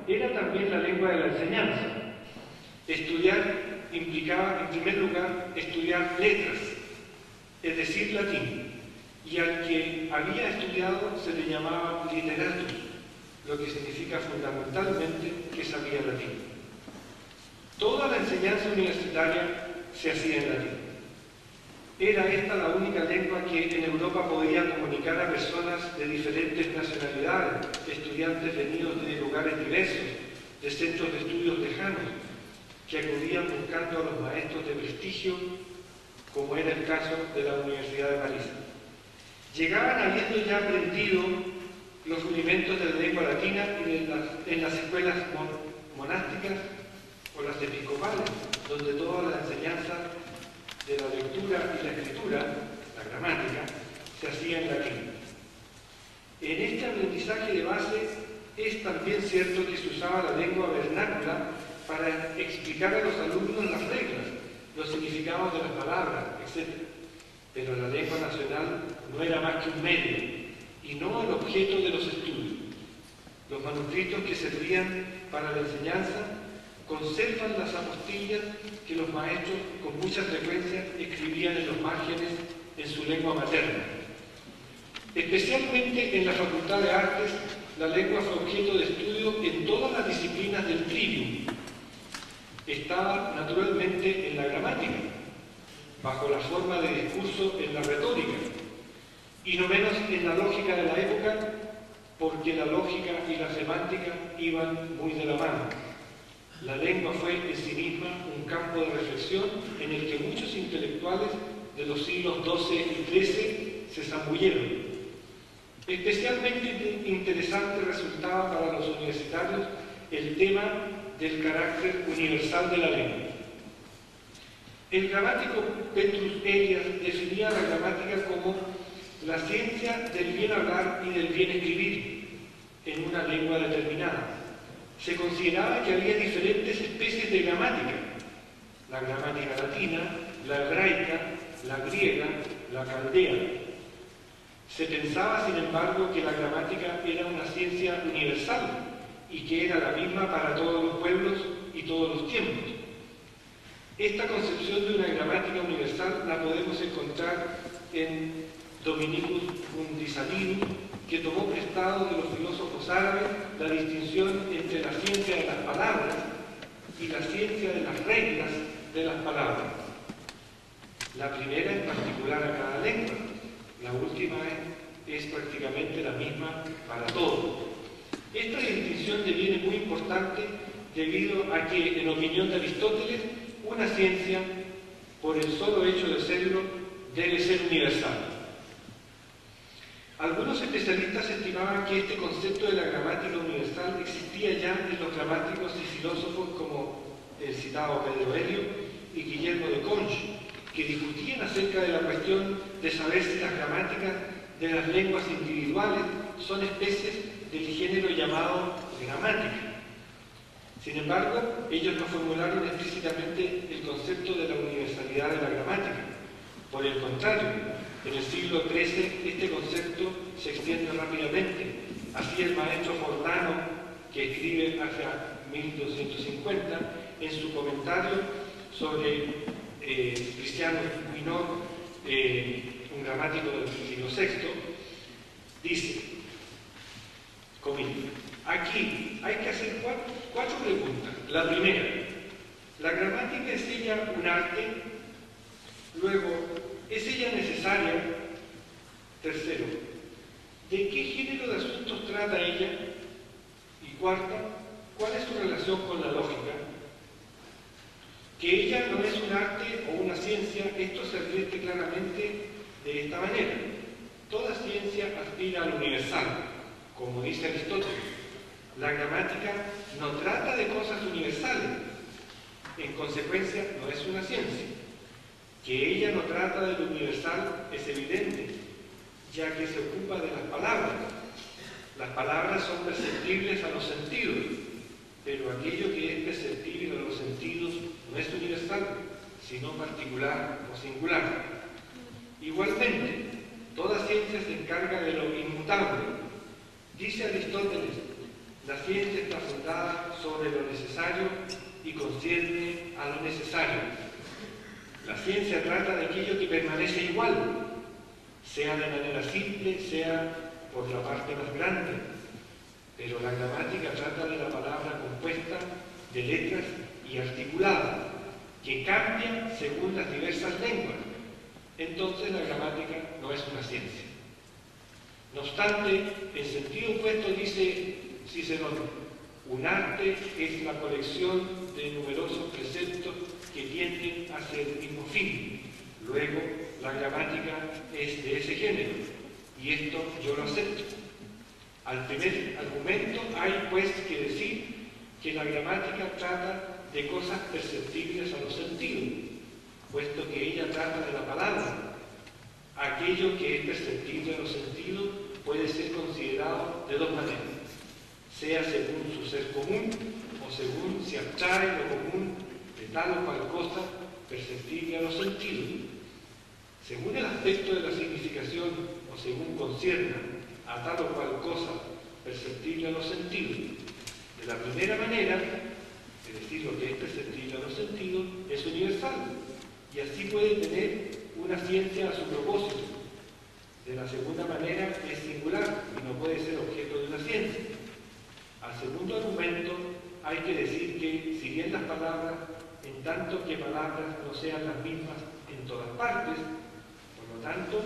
era también la lengua de la enseñanza. Estudiar implicaba, en primer lugar, estudiar letras, es decir, latín, y al que había estudiado se le llamaba literatus, lo que significa fundamentalmente que sabía latín. Toda la enseñanza universitaria se hacía en latín. Era esta la única lengua que en Europa podía comunicar a personas de diferentes nacionalidades, estudiantes venidos de lugares diversos, de centros de estudios lejanos, que acudían buscando a los maestros de prestigio, como era el caso de la Universidad de París. Llegaban habiendo ya aprendido los rudimentos de la lengua latina y en las escuelas monásticas o las episcopales, donde toda la enseñanza de la lectura y la escritura, la gramática, se hacía en latín. En este aprendizaje de base es también cierto que se usaba la lengua vernácula para explicar a los alumnos las reglas, los significados de las palabras, etc. Pero la lengua nacional no era más que un medio y no el objeto de los estudios. Los manuscritos que servían para la enseñanza conservan las apostillas que los maestros con mucha frecuencia escribían en los márgenes en su lengua materna. Especialmente en la Facultad de Artes, la lengua fue objeto de estudio en todas las disciplinas del trivium. Estaba naturalmente en la gramática, bajo la forma de discurso en la retórica, y no menos en la lógica de la época, porque la lógica y la semántica iban muy de la mano. La lengua fue en sí misma un campo de reflexión en el que muchos intelectuales de los siglos XII y XIII se zambulleron. Especialmente interesante resultaba para los universitarios el tema del carácter universal de la lengua. El gramático Petrus Elias definía la gramática como la ciencia del bien hablar y del bien escribir en una lengua determinada. Se consideraba que había diferentes especies de gramática: la gramática latina, la hebraica, la griega, la caldea. Se pensaba, sin embargo, que la gramática era una ciencia universal y que era la misma para todos los pueblos y todos los tiempos. Esta concepción de una gramática universal la podemos encontrar en Dominicus Mundisalinus, que tomó prestado de los filósofos árabes la distinción entre la ciencia de las palabras y la ciencia de las reglas de las palabras. La primera es particular a cada lengua, la última es prácticamente la misma para todos. Esta distinción deviene muy importante debido a que, en opinión de Aristóteles, una ciencia, por el solo hecho de serlo, debe ser universal. Algunos especialistas estimaban que este concepto de la gramática universal existía ya en los gramáticos y filósofos como el citado Pedro Helio y Guillermo de Conche, que discutían acerca de la cuestión de saber si las gramáticas de las lenguas individuales son especies del género llamado gramática. Sin embargo, ellos no formularon explícitamente el concepto de la universalidad de la gramática. Por el contrario, en el siglo XIII este concepto se extiende rápidamente. Así el maestro Jordano, que escribe hacia 1250, en su comentario sobre Cristiano Minor, un gramático del siglo VI, dice, comillas, aquí hay que hacer cuatro preguntas. La primera, ¿la gramática es ella un arte? Luego, ¿es ella necesaria? Tercero, ¿de qué género de asuntos trata ella? Y cuarta, ¿cuál es su relación con la lógica? Que ella no es un arte o una ciencia, esto se advierte claramente de esta manera. Toda ciencia aspira al universal, como dice Aristóteles. La gramática no trata de cosas universales, en consecuencia no es una ciencia. Que ella no trata de lo universal es evidente, ya que se ocupa de las palabras. Las palabras son perceptibles a los sentidos, pero aquello que es perceptible a los sentidos no es universal, sino particular o singular. Igualmente, toda ciencia se encarga de lo inmutable. Dice Aristóteles, La ciencia está fundada sobre lo necesario y concierne a lo necesario. La ciencia trata de aquello que permanece igual, sea de manera simple, sea por la parte más grande, pero la gramática trata de la palabra compuesta de letras y articulada, que cambian según las diversas lenguas. Entonces la gramática no es una ciencia. No obstante, en sentido opuesto dice Cicerón, un arte es la colección de numerosos preceptos que tienden hacia el mismo fin. Luego, la gramática es de ese género, y esto yo lo acepto. Al primer argumento hay pues que decir que la gramática trata de cosas perceptibles a los sentidos, puesto que ella trata de la palabra. Aquello que es perceptible a los sentidos puede ser considerado de dos maneras, sea según su ser común o según si abstrae lo común de tal o cual cosa perceptible a los sentidos. Según el aspecto de la significación o según concierna a tal o cual cosa perceptible a los sentidos. De la primera manera, es decir, lo que es perceptible a los sentidos, es universal y así puede tener una ciencia a su propósito. De la segunda manera es singular y no puede ser objeto de una ciencia. Al segundo argumento hay que decir que, si bien las palabras, en tanto que palabras no sean las mismas en todas partes, por lo tanto,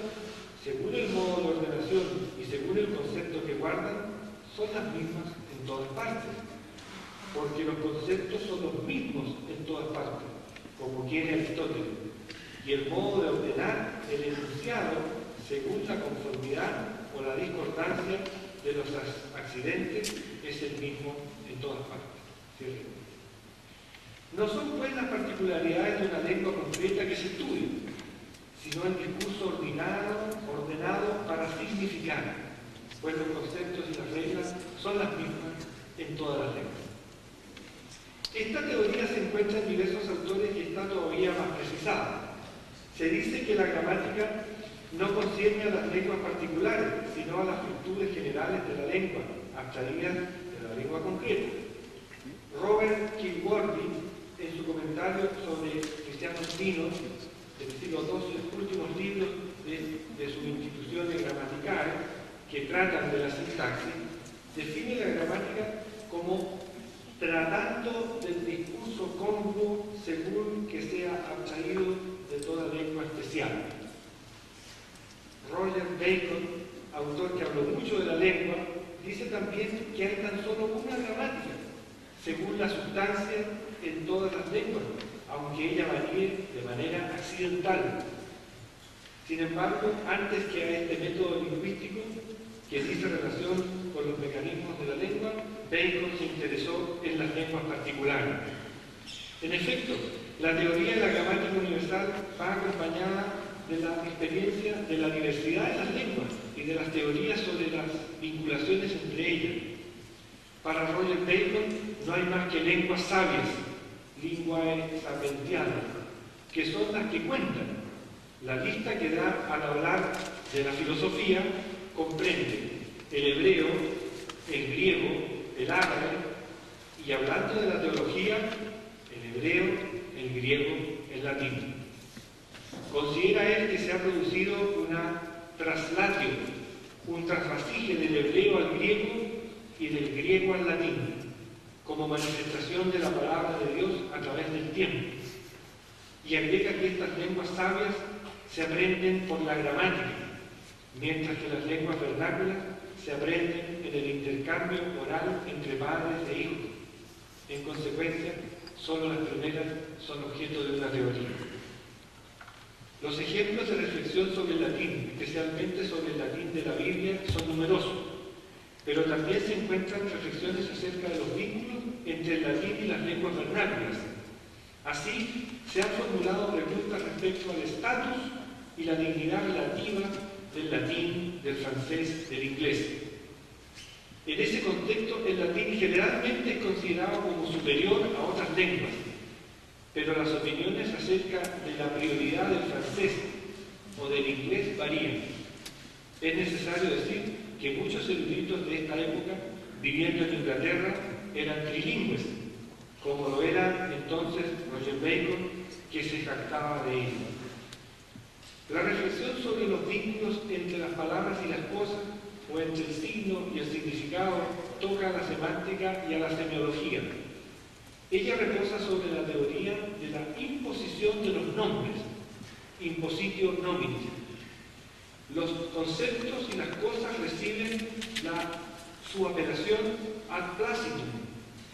según el modo de ordenación y según el concepto que guardan, son las mismas en todas partes, porque los conceptos son los mismos en todas partes, como quiere Aristóteles, y el modo de ordenar el enunciado según la conformidad o la discordancia de los accidentes es el mismo en todas partes. ¿Cierto? No son pues las particularidades de una lengua concreta que se estudian, sino el discurso ordenado para significar, pues los conceptos y las reglas son las mismas en todas las lenguas. Esta teoría se encuentra en diversos autores y está todavía más precisada. Se dice que la gramática no concierne a las lenguas particulares, sino a las virtudes generales de la lengua, abstraídas de la lengua concreta. Robert Kilworthy, en su comentario sobre Cristianos Dinos, del siglo XII, los últimos libros de sus instituciones gramaticales que tratan de la sintaxis, define la gramática como tratando del discurso congruo según que sea abstraído de toda lengua especial. Roger Bacon, autor que habló mucho de la lengua, dice también que hay tan solo una gramática, según la sustancia en todas las lenguas, aunque ella varíe de manera accidental. Sin embargo, antes que a este método lingüístico, que dice relación con los mecanismos de la lengua, Bacon se interesó en las lenguas particulares. En efecto, la teoría de la gramática universal va acompañada de la experiencia de la diversidad de las lenguas y de las teorías sobre las vinculaciones entre ellas. Para Roger Bacon no hay más que lenguas sabias, linguae sapientiae, que son las que cuentan. La lista que da al hablar de la filosofía comprende el hebreo, el griego, el árabe, y hablando de la teología, el hebreo, el griego, el latín. Considera él que se ha producido una traslatio, un trasvasije del hebreo al griego y del griego al latín, como manifestación de la palabra de Dios a través del tiempo. Y agrega que estas lenguas sabias se aprenden por la gramática, mientras que las lenguas vernáculas se aprenden en el intercambio oral entre padres e hijos. En consecuencia, solo las primeras son objeto de una teoría. Los ejemplos de reflexión sobre el latín, especialmente sobre el latín de la Biblia, son numerosos, pero también se encuentran reflexiones acerca de los vínculos entre el latín y las lenguas vernáculas. Así, se han formulado preguntas respecto al estatus y la dignidad relativa del latín, del francés, del inglés. En ese contexto, el latín generalmente es considerado como superior a otras lenguas, pero las opiniones acerca de la prioridad del francés o del inglés varían. Es necesario decir que muchos eruditos de esta época viviendo en Inglaterra, eran trilingües, como lo era entonces Roger Bacon, que se jactaba de ello. La reflexión sobre los vínculos entre las palabras y las cosas, o entre el signo y el significado, toca a la semántica y a la semiología. Ella reposa sobre la teoría de la imposición de los nombres, impositio nominis. Los conceptos y las cosas reciben su apelación ad placitum,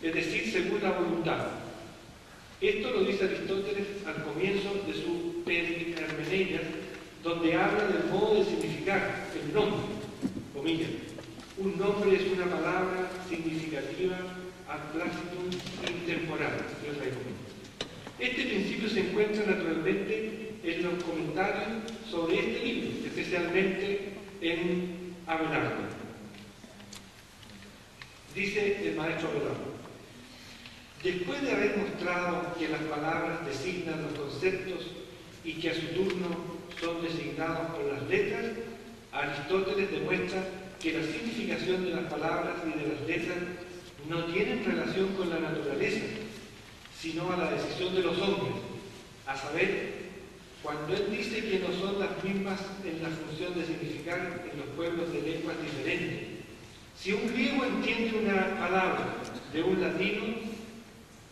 es decir, según la voluntad. Esto lo dice Aristóteles al comienzo de su Hermeneidas, donde habla del modo de significar el nombre. Comillas, un nombre es una palabra significativa ad placitum intemporal. Este principio se encuentra naturalmente en los comentarios sobre este libro, especialmente en Abelardo. Dice el maestro Abelardo: después de haber mostrado que las palabras designan los conceptos y que a su turno son designados por las letras, Aristóteles demuestra que la significación de las palabras y de las letras no tienen relación con la naturaleza, sino a la decisión de los hombres, a saber, cuando él dice que no son las mismas en la función de significar en los pueblos de lenguas diferentes. Si un griego entiende una palabra de un latino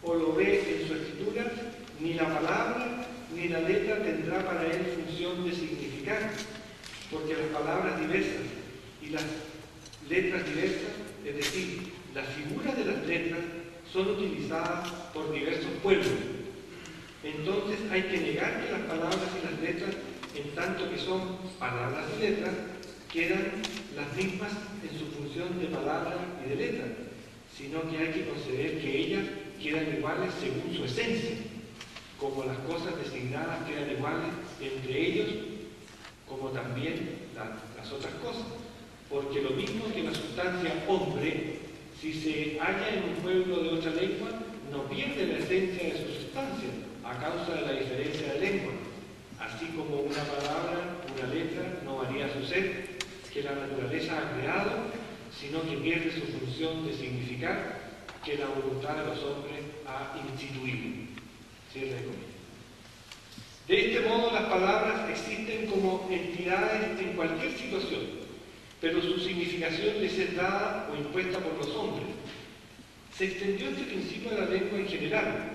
o lo ve en su escritura, ni la palabra ni la letra tendrá para él función de significar, porque las palabras diversas y las letras diversas, es decir, las figuras de las letras, son utilizadas por diversos pueblos. Entonces hay que negar que las palabras y las letras, en tanto que son palabras y letras, quedan las mismas en su función de palabra y de letra, sino que hay que conceder que ellas quedan iguales según su esencia, como las cosas designadas quedan iguales entre ellos, como también las otras cosas. Porque lo mismo que la sustancia hombre, si se halla en un pueblo de otra lengua, no pierde la esencia de su sustancia a causa de la diferencia de lengua. Así como una palabra, una letra, no varía su ser, que la naturaleza ha creado, sino que pierde su función de significar, que la voluntad de los hombres ha instituido. Cierre de comillas. De este modo, las palabras existen como entidades en cualquier situación, pero su significación les es dada o impuesta por los hombres. Se extendió este principio a la lengua en general.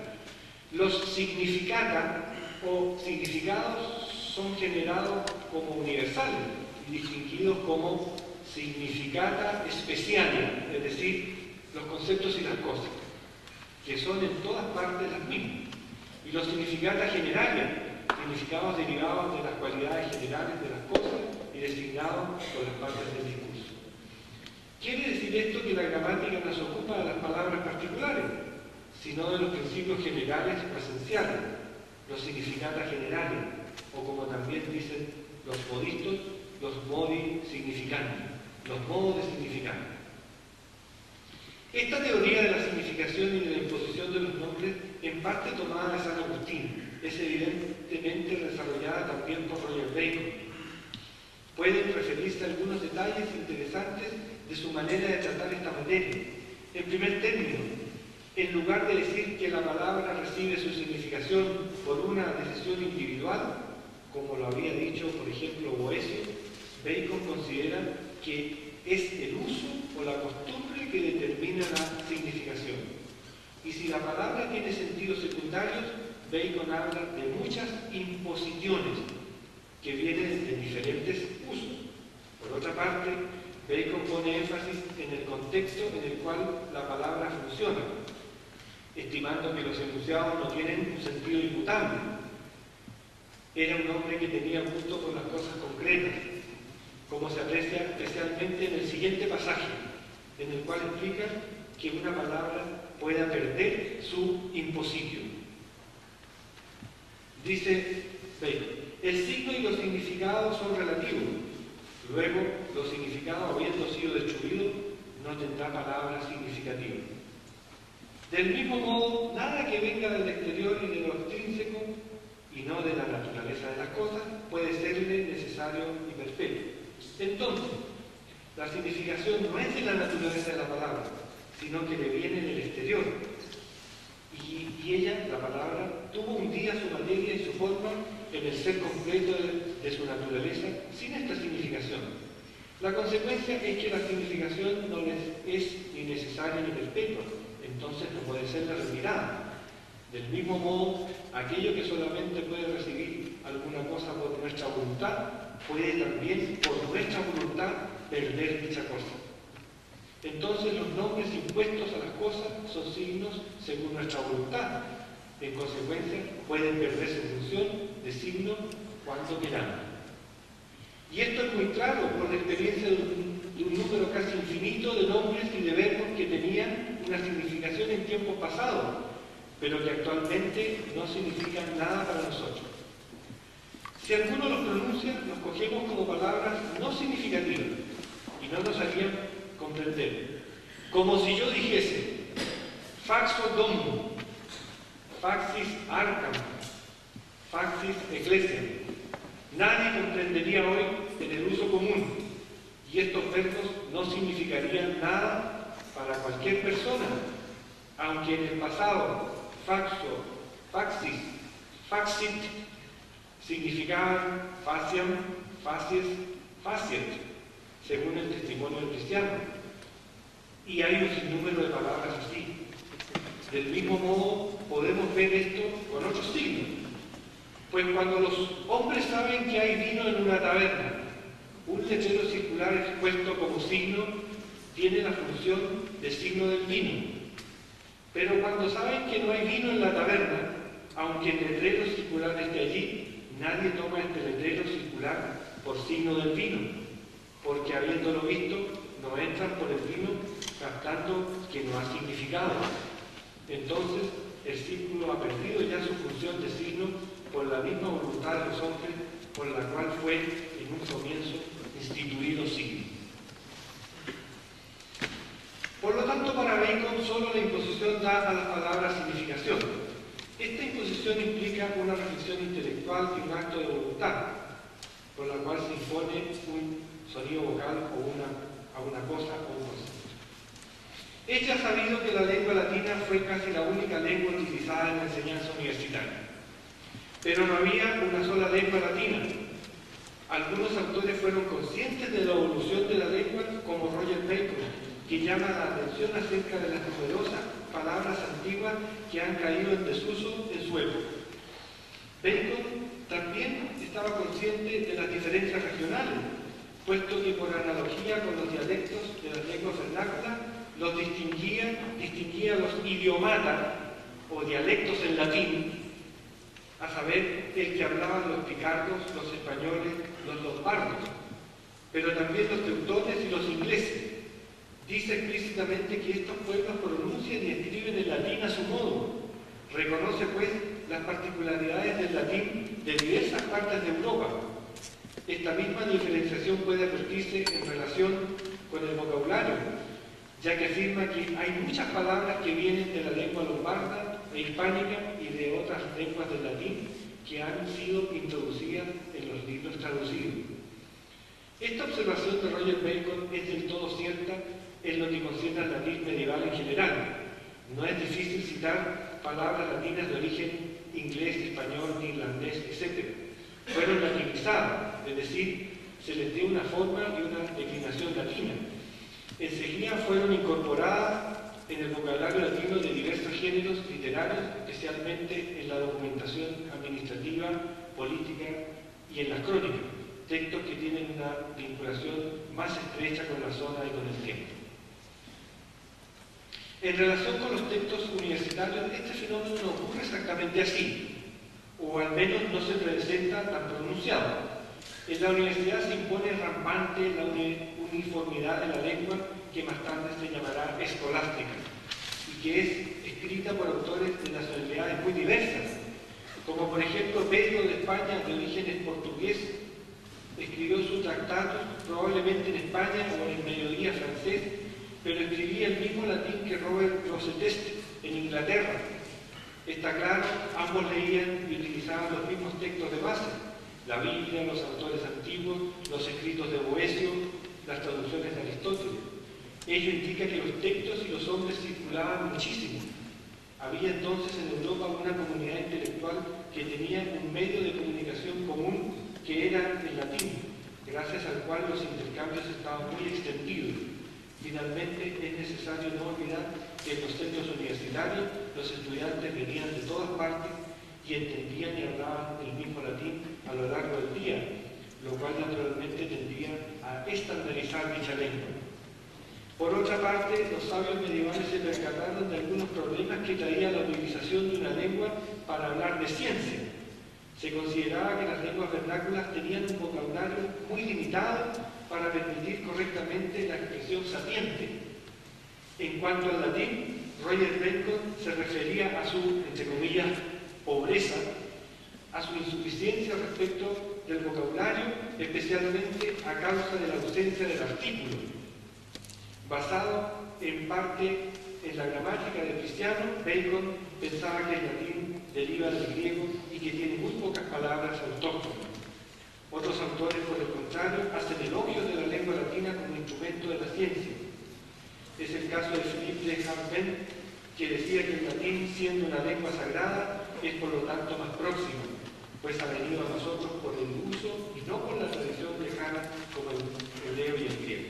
Los significata o significados son generados como universales y distinguidos como significata specialia, es decir, los conceptos y las cosas, que son en todas partes las mismas. Y los significata generalia, significados derivados de las cualidades generales de las cosas y designados por las partes del discurso. ¿Quiere decir esto que la gramática no se ocupa de las palabras particulares, sino de los principios generales o esenciales, los significata generales, o como también dicen los modistos, los modi significanti, los modos de significar? Esta teoría de la significación y de la imposición de los nombres, en parte tomada de San Agustín, es evidentemente desarrollada también por Roger Bacon. Pueden referirse a algunos detalles interesantes de su manera de tratar esta materia. En primer término, en lugar de decir que la palabra recibe su significación por una decisión individual, como lo había dicho, por ejemplo, Boecio, Bacon considera que es el uso o la costumbre que determina la significación. Y si la palabra tiene sentidos secundarios, Bacon habla de muchas imposiciones que vienen de diferentes usos. Por otra parte, Bacon pone énfasis en el contexto en el cual la palabra funciona, estimando que los enunciados no tienen un sentido inmutable. Era un hombre que tenía gusto por las cosas concretas, como se aprecia especialmente en el siguiente pasaje, en el cual explica que una palabra pueda perder su impositio. Dice Bacon: el signo y los significados son relativos. Luego, los significados, habiendo sido destruidos, no tendrá palabra significativa. Del mismo modo, nada que venga del exterior y de lo extrínseco, y no de la naturaleza de las cosas, puede serle necesario y perfecto. Entonces, La significación no es de la naturaleza de la palabra, sino que le viene del exterior. Y ella, la palabra, tuvo un día su materia y su forma en el ser completo de su naturaleza, sin esta significación. La consecuencia es que la significación no les es ni necesaria ni perpetua, entonces no puede ser la retirada. Del mismo modo, aquello que solamente puede recibir alguna cosa por nuestra voluntad, puede también por nuestra voluntad perder dicha cosa. Entonces los nombres impuestos a las cosas son signos según nuestra voluntad. En consecuencia, pueden perder su función de signo cuando queramos. Y esto es muy claro por la experiencia de un número casi infinito de nombres y de verbos que tenían una significación en tiempos pasados, pero que actualmente no significan nada para nosotros. Si alguno los pronuncia, los cogemos como palabras no significativas y no nos harían comprender. Como si yo dijese, faxo domum, faxis arcam, faxis ecclesia. Nadie comprendería hoy en el uso común, y estos verbos no significarían nada para cualquier persona, aunque en el pasado faxo, faxis, faxit significaban faciam, facies, faciet, según el testimonio del cristiano. Y hay un sinnúmero de palabras así. Del mismo modo, podemos ver esto con otros signos. Pues cuando los hombres saben que hay vino en una taberna, un letrero circular expuesto como signo tiene la función de signo del vino. Pero cuando saben que no hay vino en la taberna, aunque el letrero circular esté allí, nadie toma este letrero circular por signo del vino, porque habiéndolo visto, no entran por el vino captando que no ha significado. Entonces, el círculo ha perdido ya su función de signo por la misma voluntad de los hombres, por la cual fue en un comienzo instituido signo. Por lo tanto, para Bacon, solo la imposición da a las palabras significación. Esta imposición implica una reflexión intelectual y un acto de voluntad, por la cual se impone un sonido vocal a una cosa o un concepto. Es ya sabido que la lengua latina fue casi la única lengua utilizada en la enseñanza universitaria. Pero no había una sola lengua latina. Algunos autores fueron conscientes de la evolución de la lengua, como Roger Bacon, que llama la atención acerca de las numerosas palabras antiguas que han caído en desuso en su época. Bacon también estaba consciente de las diferencias regionales, puesto que por analogía con los dialectos de las lenguas vernáculas los distinguía los idiomata o dialectos en latín, a saber, el que hablaban los picardos, los españoles, los lombardos, pero también los teutones y los ingleses. Dice explícitamente que estos pueblos pronuncian y escriben el latín a su modo. Reconoce, pues, las particularidades del latín de diversas partes de Europa. Esta misma diferenciación puede advertirse en relación con el vocabulario, ya que afirma que hay muchas palabras que vienen de la lengua lombarda e hispánica y de otras lenguas del latín que han sido introducidas en los libros traducidos. Esta observación de Roger Bacon es del todo cierta en lo que concierne al latín medieval en general. No es difícil citar palabras latinas de origen inglés, español, irlandés, etc. Fueron latinizadas, es decir, se les dio una forma y una declinación latina. Enseguida fueron incorporadas en el vocabulario latino de diversos géneros literarios, especialmente en la documentación administrativa, política y en las crónicas, textos que tienen una vinculación más estrecha con la zona y con el tiempo. En relación con los textos universitarios, este fenómeno no ocurre exactamente así, o al menos no se presenta tan pronunciado. En la universidad se impone rampante la uniformidad de la lengua, que más tarde se llamará escolástica, y que es escrita por autores de nacionalidades muy diversas, como por ejemplo Pedro de España, de orígenes portugueses, escribió sus tratados probablemente en España o en el mediodía francés, pero escribía el mismo latín que Robert Grosseteste en Inglaterra. Está claro, ambos leían y utilizaban los mismos textos de base, la Biblia, los autores antiguos, los escritos de Boecio, las traducciones de Aristóteles. Ello indica que los textos y los hombres circulaban muchísimo. Había entonces en Europa una comunidad intelectual que tenía un medio de comunicación común que era el latín, gracias al cual los intercambios estaban muy extendidos. Finalmente, es necesario no olvidar que en los centros universitarios los estudiantes venían de todas partes y entendían y hablaban el mismo latín a lo largo del día, lo cual naturalmente tendía a estandarizar dicha lengua. Por otra parte, los sabios medievales se percataron de algunos problemas que traía la utilización de una lengua para hablar de ciencia. Se consideraba que las lenguas vernáculas tenían un vocabulario muy limitado para permitir correctamente la expresión sapiente. En cuanto al latín, Roger Bacon se refería a su, entre comillas, pobreza, a su insuficiencia respecto del vocabulario, especialmente a causa de la ausencia del artículo. Basado en parte en la gramática de Cristiano, Bacon pensaba que el latín deriva del griego y que tiene muy pocas palabras autóctonas. Otros autores, por el contrario, hacen elogios de la lengua latina como instrumento de la ciencia. Es el caso de Philippe de Harpen, que decía que el latín, siendo una lengua sagrada, es por lo tanto más próximo, pues ha venido a nosotros por el uso y no por la tradición lejana como el hebreo y el griego.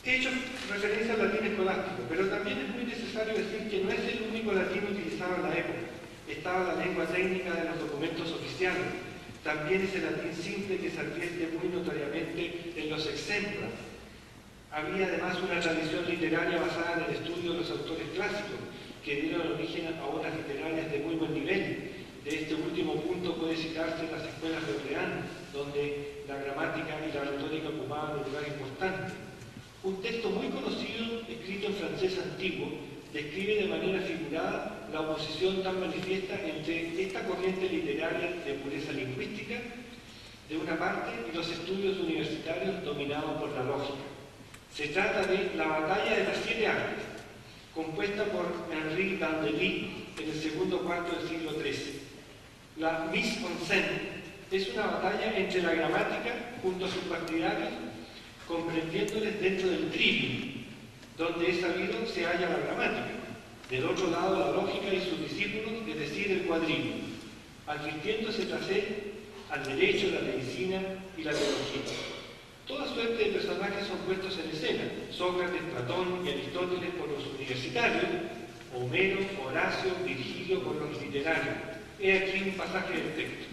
He hecho referencia al latín escolástico, pero también es muy necesario decir que no es el único latín utilizado en la época. Estaba la lengua técnica de los documentos oficiales. También es el latín simple que se advierte muy notoriamente en los exempla. Había además una tradición literaria basada en el estudio de los autores clásicos, que dieron origen a obras literarias de muy buen nivel. De este último punto puede citarse las escuelas de Orleans, donde la gramática y la retórica ocupaban un lugar importante. Un texto muy conocido, escrito en francés antiguo, describe de manera figurada la oposición tan manifiesta entre esta corriente literaria de pureza lingüística, de una parte, y los estudios universitarios dominados por la lógica. Se trata de La batalla de las 7 artes, compuesta por Henri Dandely en el segundo cuarto del siglo XIII. La mise en scène es una batalla entre la gramática junto a sus partidarios, comprendiéndoles dentro del trivium, donde es sabido se halla la gramática, del otro lado la lógica y sus discípulos, es decir, el quadrivium, advirtiéndose tras él al derecho, la medicina y la teología. Toda suerte de personajes son puestos en escena: Sócrates, Platón y Aristóteles por los universitarios, Homero, Horacio, Virgilio por los literarios. He aquí un pasaje del texto.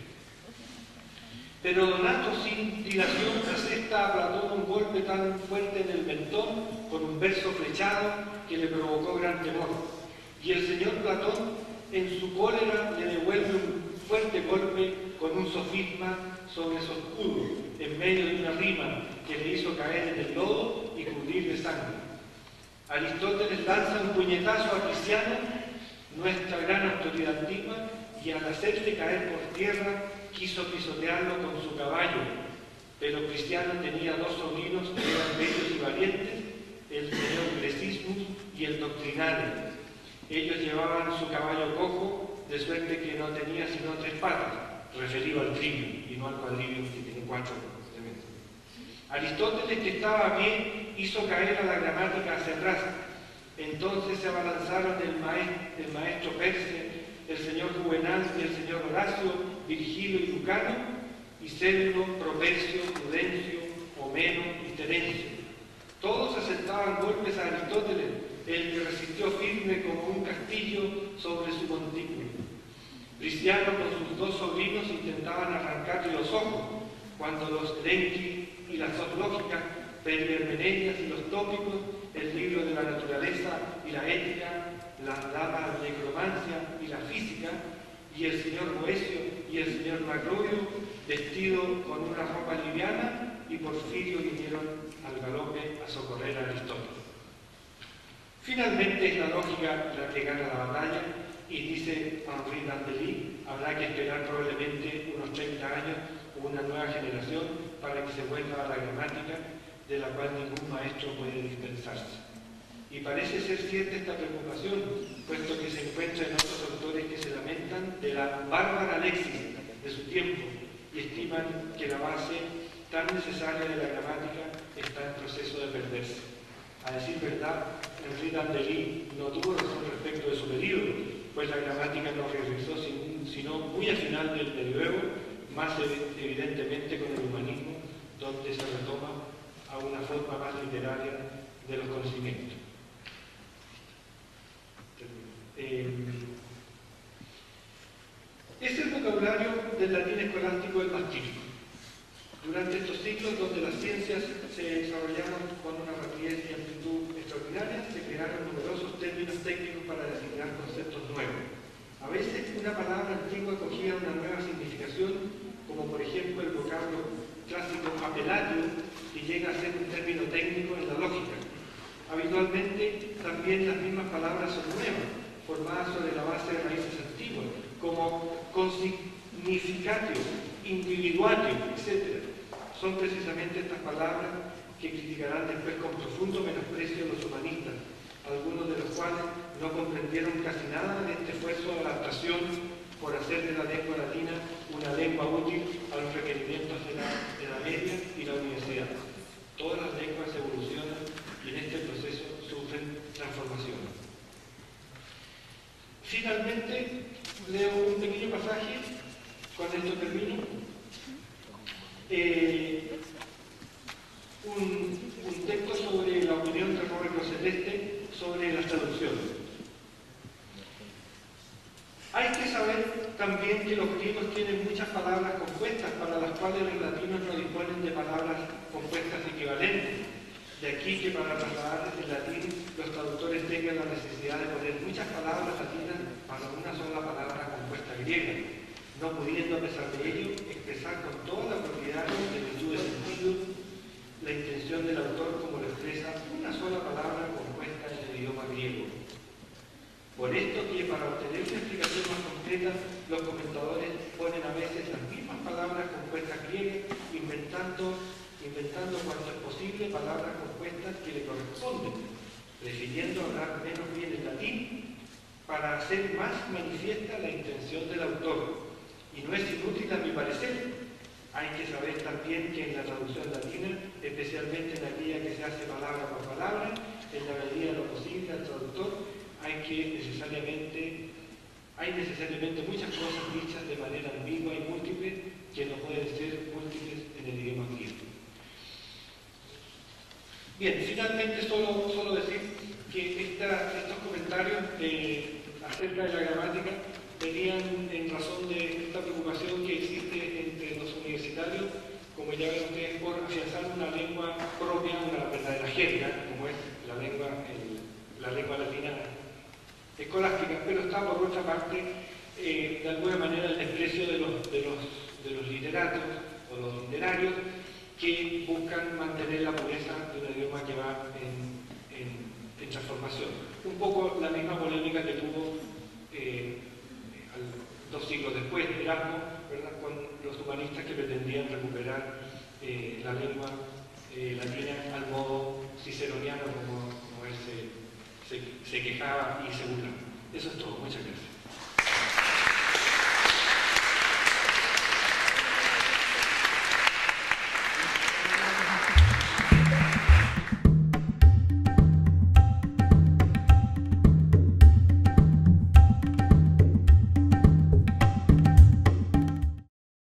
Pero Donato, sin dilación, asesta a Platón un golpe tan fuerte en el mentón con un verso flechado que le provocó gran temor. Y el señor Platón, en su cólera, le devuelve un fuerte golpe con un sofisma sobre su escudo, en medio de una rima que le hizo caer en el lodo y cubrir de sangre. Aristóteles lanza un puñetazo a Cristiano, nuestra gran autoridad antigua, y al hacerle caer por tierra, quiso pisotearlo con su caballo, pero Cristiano tenía 2 sobrinos que eran bellos y valientes, el señor Cresismus y el doctrinario. Ellos llevaban su caballo cojo, de suerte que no tenía sino 3 patas, referido al trivium y no al quadrivium que tiene 4 elementos. Aristóteles, que estaba bien, hizo caer a la gramática hacia atrás. Entonces se abalanzaron el maestro Perse, el señor Juvenal y el señor Horacio, Virgilio y Lucano, y Célulo, Propercio, Prudencio, Homero y Terencio. Todos asentaban golpes a Aristóteles, el que resistió firme como un castillo sobre su montículo. Cristiano con sus 2 sobrinos intentaban arrancarle los ojos, cuando los Elenchi y las zoológicas, Perihermeneidas y los tópicos, el libro de la naturaleza y la ética, la dama necromancia y la física, y el señor Boecio y el señor Macrobio, vestido con una ropa liviana, y Porfirio vinieron al galope a socorrer a Aristóteles. Finalmente es la lógica la que gana la batalla, y dice Henri Dandely, habrá que esperar probablemente unos 30 años o una nueva generación para que se vuelva a la gramática, de la cual ningún maestro puede dispensarse. Y parece ser cierta esta preocupación, puesto que se encuentra en otros autores que se lamentan de la bárbara léxica de su tiempo, y estiman que la base tan necesaria de la gramática está en proceso de perderse. A decir verdad, Henri Dandely no tuvo razón respecto de su periodo, pues la gramática no regresó sino muy al final del medioevo, más evidentemente con el humanismo, donde se retoma a una forma más literaria de los conocimientos. Es el vocabulario del latín escolástico el más típico. Durante estos siglos, donde las ciencias se desarrollaron con una rapidez y amplitud extraordinarias, se crearon numerosos términos técnicos para designar conceptos nuevos. A veces una palabra antigua cogía una nueva significación, como por ejemplo el vocablo clásico apellatio, que llega a ser un término técnico en la lógica. Habitualmente también las mismas palabras son nuevas, formadas sobre la base de raíces antiguas, como consignificatio, individuatio, etc. Son precisamente estas palabras que criticarán después con profundo menosprecio los humanistas, algunos de los cuales no comprendieron casi nada de este esfuerzo de adaptación por hacer de la lengua latina una lengua útil a los requerimientos de la media y la universidad. Todas las lenguas evolucionan y en este proceso sufren transformaciones. Finalmente, leo un pequeño pasaje, con esto termino. Un texto sobre la opinión de Robert Celeste sobre las traducciones. Hay que saber también que los griegos tienen muchas palabras compuestas para las cuales los latinos no disponen de palabras compuestas equivalentes. De aquí que para trasladar el latín los traductores tengan la necesidad de poner muchas palabras latinas para una sola palabra compuesta griega, no pudiendo a pesar de ello expresar con toda la propiedad de virtud de sentido la intención del autor como lo expresa una sola palabra compuesta en el idioma griego. Por esto que para obtener una explicación más completa, los comentadores ponen a veces las mismas palabras compuestas griegas, inventando cuanto es posible palabras compuestas que le corresponden, prefiriendo hablar menos bien el latín para hacer más manifiesta la intención del autor. Y no es inútil a mi parecer. Hay que saber también que en la traducción latina, especialmente en aquella que se hace palabra por palabra, en la medida de lo posible al traductor, hay necesariamente muchas cosas dichas de manera ambigua y múltiple que no pueden ser múltiples en el idioma griego. Bien, finalmente solo decir que estos comentarios acerca de la gramática venían en razón de esta preocupación que existe entre los universitarios, como ya ven ustedes, por afianzar una lengua propia, una verdadera jerga, como es la lengua latina escolástica, pero está por otra parte, de alguna manera, el desprecio de los literatos o los literarios que buscan mantener la pureza de un idioma que va en transformación. Un poco la misma polémica que tuvo 2 siglos después Erasmo, ¿verdad?, con los humanistas que pretendían recuperar la lengua latina al modo ciceroniano, como él se quejaba y se burlaba. Eso es todo. Muchas gracias.